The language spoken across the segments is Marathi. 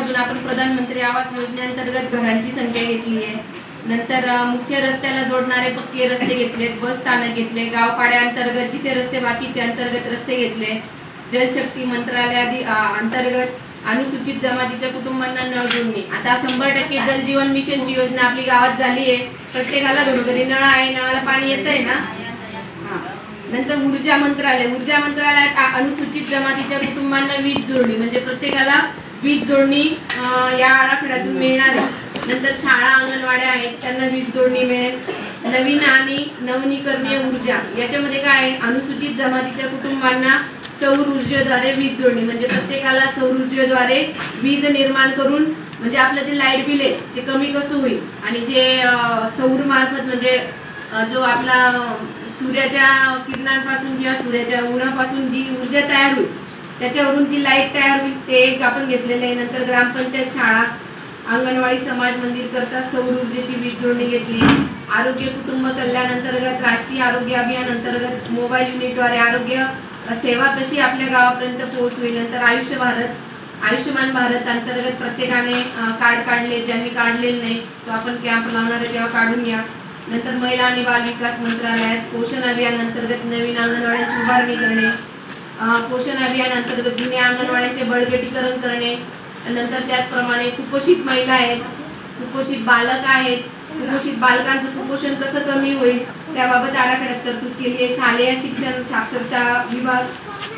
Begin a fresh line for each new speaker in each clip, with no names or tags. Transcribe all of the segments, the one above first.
माध्यमातून आपण प्रधानमंत्री आवास योजनेअंतर्गत घरांची संख्या घेतली आहे। नंतर मुख्य रस्त्याला जोडणारे पक्के रस्ते घेतलेत, बस स्थानक घेतले, गावपाड्याअंतर्गत जिथे रस्ते बाकी ते अंतर्गत रस्ते घेतले, जलशक्ती मंत्रालय अंतर्गत अनुसूचित जमातीच्या कुटुंबांना नळ जोडणी। आता 100% जल जीवन मिशनची योजना आपली गावात झाली आहे। प्रत्येकाला घरोघरी नळ आहे, नळाला पाणी येतंय ना। नंतर ऊर्जा मंत्रालयात अनुसूचित जमातीच्या कुटुंबांना वीज जोडणी, म्हणजे प्रत्येकाला वीज जोडणी या आराखड्यातून मिळणार आहे। नंतर शाळा अंगणवाड्या आहेत त्यांना वीज जोडणी मिळेल। नवीन आणि नवनीकरणीय ऊर्जा याच्यामध्ये काय आहे, अनुसूचित जमातीच्या कुटुंबांना सौर ऊर्जेद्वारे वीज जोडणी, म्हणजे प्रत्येकाला सौर ऊर्जेद्वारे वीज निर्माण करून म्हणजे आपलं जे लाईट बिल आहे ते कमी कसं होईल आणि जे सौर मार्फत म्हणजे जो आपला सूर्याच्या किरणांपासून किंवा सूर्याच्या उन्हापासून जी ऊर्जा तयार होईल त्याच्यावरून जी लाईट तयार होईल ते एक आपण घेतलेले आहे। नंतर ग्रामपंचायत शाळा अंगणवाडी समाज मंदिर करता सौर ऊर्जेची वीज जोडणी घेतली। आरोग्य कुटुंब कल्याण अंतर्गत राष्ट्रीय आरोग्य अभियान अंतर्गत मोबाईल युनिटद्वारे आरोग्य सेवा कशी आपल्या गावापर्यंत पोहोचवेल। नंतर आयुष्यमान भारत अंतर्गत प्रत्येकाने कार्ड काढले, ज्यांनी काढलेले नाही तो आपण कॅम्प लावणार आहे तेव्हा काढून घ्या। नंतर महिला आणि बाल विकास मंत्रालयात पोषण अभियान अंतर्गत नवीन अंगणवाड्यांची उभारणी करणे, पोषण अभियान अंतर्गत जुन्या अंगणवाड्यांचे बळकटीकरण करणे। नंतर त्याचप्रमाणे कुपोषित महिला आहेत, कुपोषित बालक आहेत, कुपोषित बालकांचं कुपोषण कसं कमी होईल त्याबाबत आराखड्यात तरतूद केली आहे। शालेय शिक्षण साक्षरता विभाग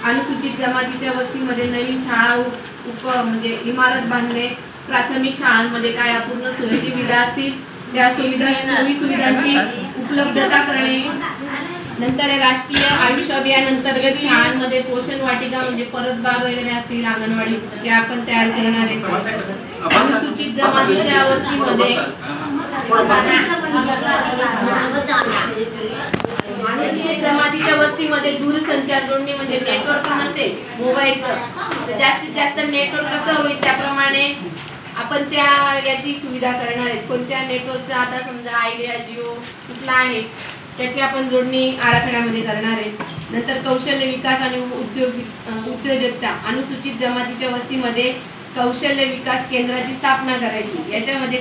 अनुसूचित जमातीच्या वस्तीमध्ये नवीन शाळा म्हणजे इमारत बांधणे, प्राथमिक शाळांमध्ये काय अपूर्ण सुविधा असतील त्या सुविधांची उपलब्धता करणे। नंतर राष्ट्रीय आयुष अभियान अंतर्गत शाळांमध्ये पोषण वाटिका म्हणजे परसबाग वगैरे असतील अंगणवाडी त्या आपण तयार करणार आहे। अनुसूचित जमातीच्या वस्तीमध्ये दूरसंचार जोडणी म्हणजे नेटवर्क नसेल मोबाईलचं जास्तीत जास्त नेटवर्क कसं होईल त्याप्रमाणे आपण त्या याची सुविधा करणार आहे। कोणत्या नेटवर्कचं आता समजा आयडिया जिओ कुठला आहे त्याची आपण जोडणी आराखड्यामध्ये करणार आहे। नंतर कौशल्य विकास आणि उद्योजकता अनुसूचित जमातीच्या वस्तीमध्ये कौशल्य विकास केंद्राची स्थापना करायची। याच्यामध्ये